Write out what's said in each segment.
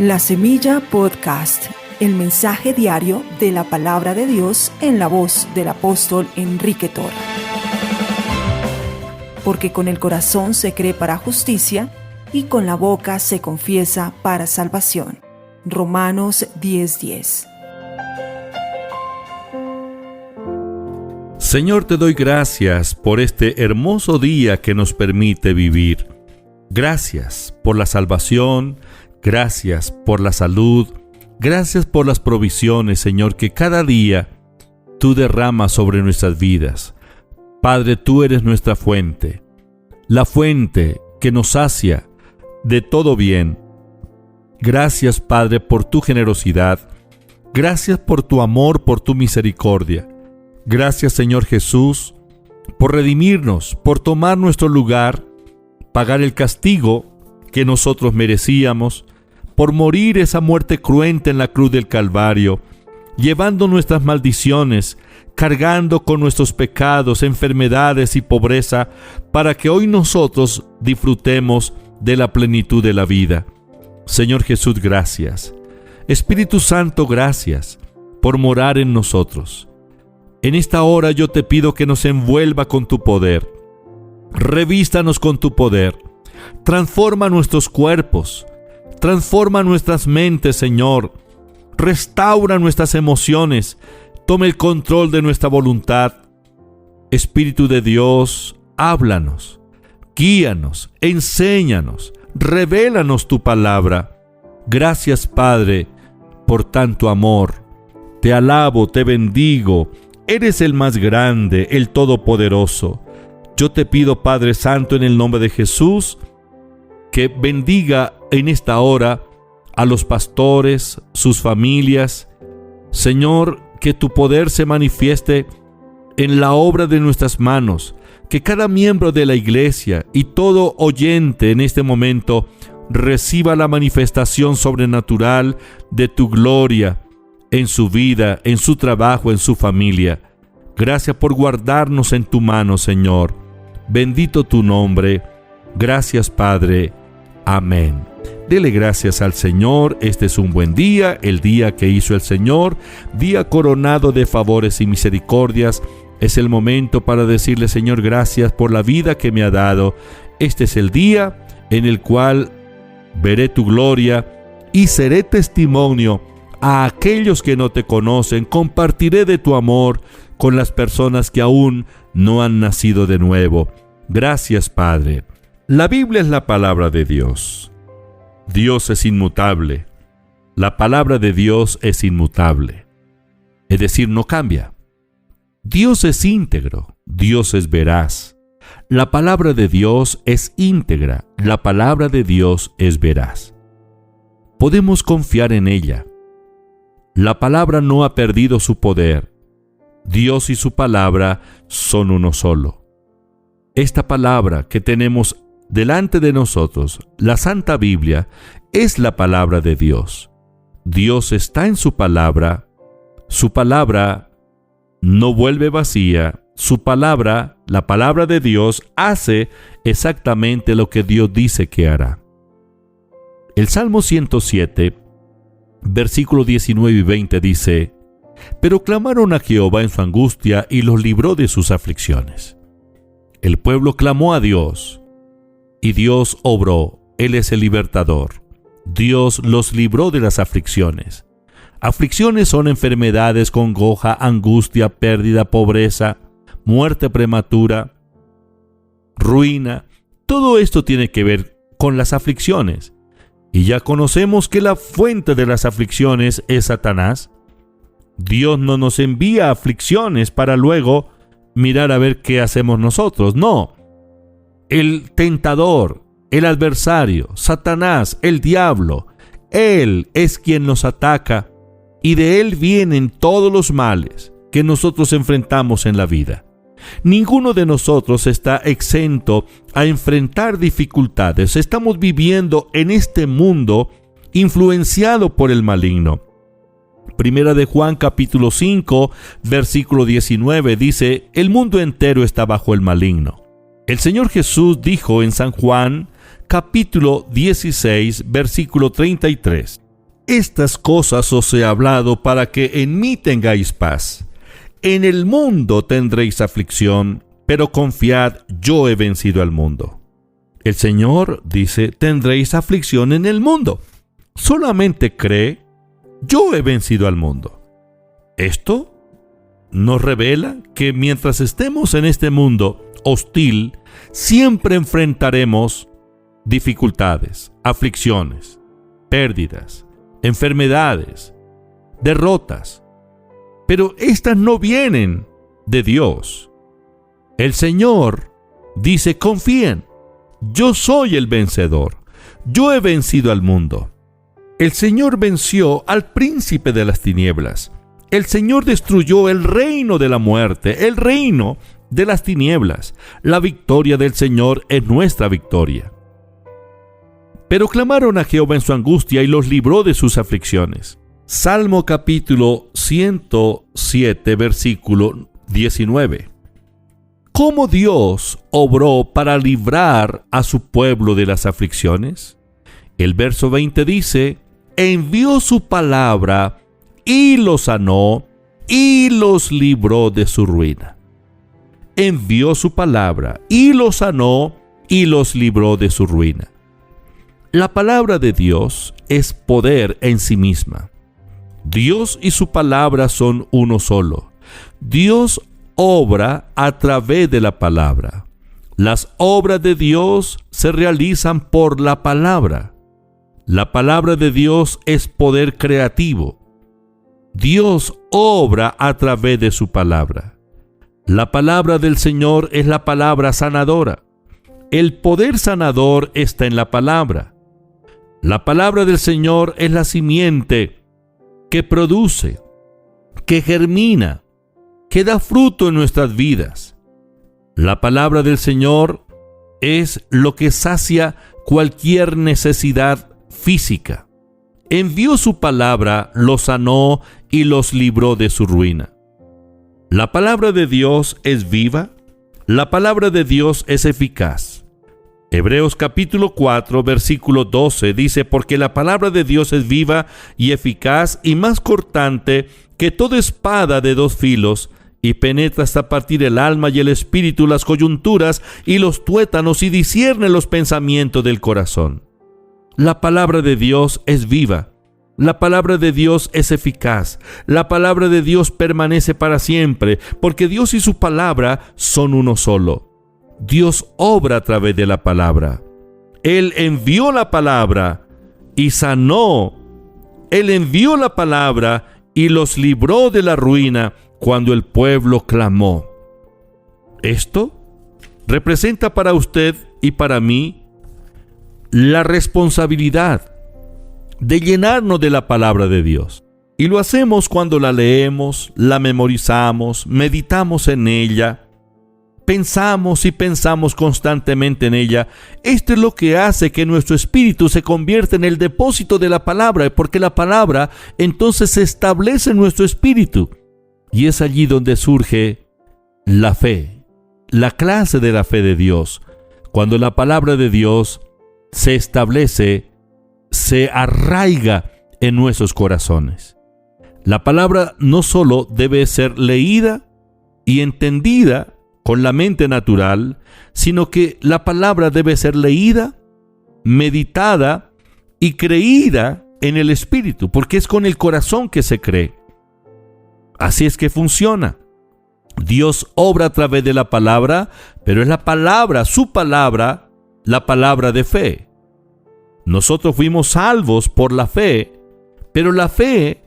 La Semilla Podcast, el mensaje diario de la palabra de Dios en la voz del apóstol Enrique Torres. Porque con el corazón se cree para justicia y con la boca se confiesa para salvación. Romanos 10:10. Señor, te doy gracias por este hermoso día que nos permite vivir. Gracias por la salvación, gracias por la salud, gracias por las provisiones, Señor, que cada día tú derramas sobre nuestras vidas. Padre, tú eres nuestra fuente, la fuente que nos sacia de todo bien. Gracias, Padre, por tu generosidad. Gracias por tu amor, por tu misericordia. Gracias, Señor Jesús, por redimirnos, por tomar nuestro lugar, pagar el castigo que nosotros merecíamos, por morir esa muerte cruenta en la cruz del Calvario, llevando nuestras maldiciones, cargando con nuestros pecados, enfermedades y pobreza, para que hoy nosotros disfrutemos de la plenitud de la vida. Señor Jesús, gracias. Espíritu Santo, gracias por morar en nosotros. En esta hora yo te pido que nos envuelva con tu poder. Revístanos con tu poder. Transforma nuestros cuerpos. Transforma nuestras mentes, Señor. Restaura nuestras emociones. Toma el control de nuestra voluntad. Espíritu de Dios, háblanos. Guíanos, enséñanos, revélanos tu palabra. Gracias, Padre, por tanto amor. Te alabo, te bendigo. Eres el más grande, el todopoderoso. Yo te pido, Padre Santo, en el nombre de Jesús, que bendiga en esta hora a los pastores, sus familias. Señor, que tu poder se manifieste en la obra de nuestras manos. Que cada miembro de la iglesia y todo oyente en este momento reciba la manifestación sobrenatural de tu gloria en su vida, en su trabajo, en su familia. Gracias por guardarnos en tu mano, Señor. Bendito tu nombre. Gracias, Padre. Amén. Dele gracias al Señor. Este es un buen día, el día que hizo el Señor, día coronado de favores y misericordias. Es el momento para decirle, Señor, gracias por la vida que me ha dado. Este es el día en el cual veré tu gloria y seré testimonio a aquellos que no te conocen. Compartiré de tu amor con las personas que aún no han nacido de nuevo. Gracias, Padre. La Biblia es la palabra de Dios. Dios es inmutable. La palabra de Dios es inmutable. Es decir, no cambia. Dios es íntegro, Dios es veraz. La palabra de Dios es íntegra, la palabra de Dios es veraz. Podemos confiar en ella. La palabra no ha perdido su poder. Dios y su palabra son uno solo. Esta palabra que tenemos delante de nosotros, la Santa Biblia, es la palabra de Dios. Dios está en su palabra. Su palabra no vuelve vacía. Su palabra, la palabra de Dios, hace exactamente lo que Dios dice que hará. El Salmo 107, versículos 19 y 20 dice: Pero clamaron a Jehová en su angustia y los libró de sus aflicciones. El pueblo clamó a Dios y Dios obró. Él es el libertador. Dios los libró de las aflicciones. Aflicciones son enfermedades, congoja, angustia, pérdida, pobreza, muerte prematura, ruina. Todo esto tiene que ver con las aflicciones. Y ya conocemos que la fuente de las aflicciones es Satanás. Dios no nos envía aflicciones para luego mirar a ver qué hacemos nosotros. No. El tentador, el adversario, Satanás, el diablo, él es quien nos ataca. Y de él vienen todos los males que nosotros enfrentamos en la vida. Ninguno de nosotros está exento a enfrentar dificultades. Estamos viviendo en este mundo influenciado por el maligno. Primera de Juan capítulo 5, versículo 19 dice: el mundo entero está bajo el maligno. El Señor Jesús dijo en San Juan capítulo 16, versículo 33: Estas cosas os he hablado para que en mí tengáis paz. En el mundo tendréis aflicción, pero confiad, yo he vencido al mundo. El Señor dice, tendréis aflicción en el mundo. Solamente cree, yo he vencido al mundo. Esto nos revela que mientras estemos en este mundo hostil, siempre enfrentaremos dificultades, aflicciones, pérdidas, enfermedades, derrotas. Pero estas no vienen de Dios. El Señor dice, confíen, yo soy el vencedor, yo he vencido al mundo. El Señor venció al príncipe de las tinieblas. El Señor destruyó el reino de la muerte, el reino de las tinieblas. La victoria del Señor es nuestra victoria. Pero clamaron a Jehová en su angustia y los libró de sus aflicciones. Salmo capítulo 107, versículo 19. ¿Cómo Dios obró para librar a su pueblo de las aflicciones? El verso 20 dice, envió su palabra y los sanó y los libró de su ruina. Envió su palabra y los sanó y los libró de su ruina. La palabra de Dios es poder en sí misma. Dios y su palabra son uno solo. Dios obra a través de la palabra. Las obras de Dios se realizan por la palabra. La palabra de Dios es poder creativo. Dios obra a través de su palabra. La palabra del Señor es la palabra sanadora. El poder sanador está en la palabra. La palabra del Señor es la simiente que produce, que germina, que da fruto en nuestras vidas. La palabra del Señor es lo que sacia cualquier necesidad física. Envió su palabra, los sanó y los libró de su ruina. La palabra de Dios es viva, la palabra de Dios es eficaz. Hebreos capítulo 4, versículo 12 dice, porque la palabra de Dios es viva y eficaz y más cortante que toda espada de dos filos, y penetra hasta partir el alma y el espíritu, las coyunturas y los tuétanos, y discierne los pensamientos del corazón. La palabra de Dios es viva. La palabra de Dios es eficaz. La palabra de Dios permanece para siempre, porque Dios y su palabra son uno solo. Dios obra a través de la palabra. Él envió la palabra y sanó. Él envió la palabra y los libró de la ruina cuando el pueblo clamó. Esto representa para usted y para mí la responsabilidad de llenarnos de la palabra de Dios. Y lo hacemos cuando la leemos, la memorizamos, meditamos en ella, pensamos y pensamos constantemente en ella. Esto es lo que hace que nuestro espíritu se convierta en el depósito de la palabra, porque la palabra entonces se establece en nuestro espíritu. Y es allí donde surge la fe, la clase de la fe de Dios. Cuando la palabra de Dios se establece, se arraiga en nuestros corazones. La palabra no solo debe ser leída y entendida con la mente natural, sino que la palabra debe ser leída, meditada y creída en el espíritu, porque es con el corazón que se cree. Así es que funciona. Dios obra a través de la palabra, pero es la palabra, su palabra, la palabra de fe. Nosotros fuimos salvos por la fe, pero la fe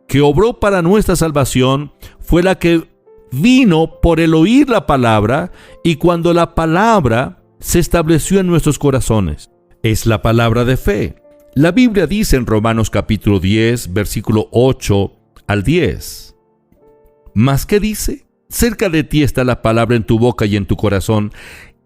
que obró para nuestra salvación fue la que vino por el oír la palabra, y cuando la palabra se estableció en nuestros corazones. Es la palabra de fe. La Biblia dice en Romanos capítulo 10, versículo 8 al 10. ¿Mas qué dice? Cerca de ti está la palabra en tu boca y en tu corazón.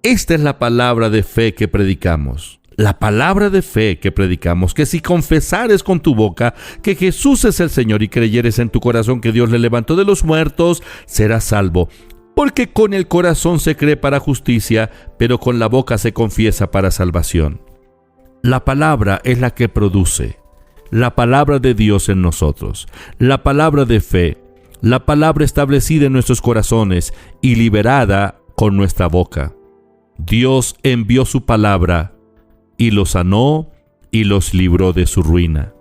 Esta es la palabra de fe que predicamos. La palabra de fe que predicamos, que si confesares con tu boca que Jesús es el Señor y creyeres en tu corazón que Dios le levantó de los muertos, serás salvo. Porque con el corazón se cree para justicia, pero con la boca se confiesa para salvación. La palabra es la que produce. la palabra de Dios en nosotros, la palabra de fe, la palabra establecida en nuestros corazones y liberada con nuestra boca. Dios envió su palabra y los sanó y los libró de su ruina.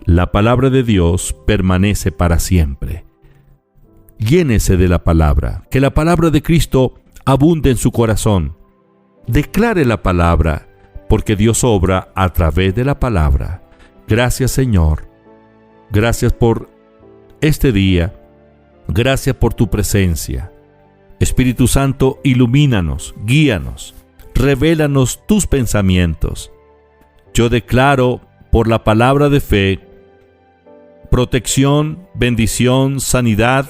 La palabra de Dios permanece para siempre. Llénese de la palabra, que la palabra de Cristo abunde en su corazón. Declare la palabra, porque Dios obra a través de la palabra. Gracias, Señor. Gracias por este día. Gracias por tu presencia. Espíritu Santo, ilumínanos, guíanos, revélanos tus pensamientos. Yo declaro por la palabra de fe protección, bendición, sanidad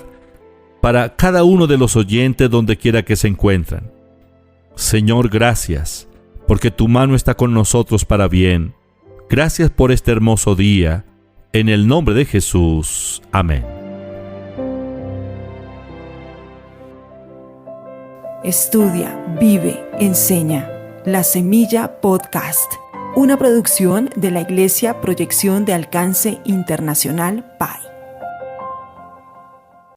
para cada uno de los oyentes donde quiera que se encuentran. Señor, gracias, porque tu mano está con nosotros para bien. Gracias por este hermoso día. En el nombre de Jesús. Amén. Estudia, vive, enseña. La Semilla Podcast. Una producción de la Iglesia Proyección de Alcance Internacional PAI.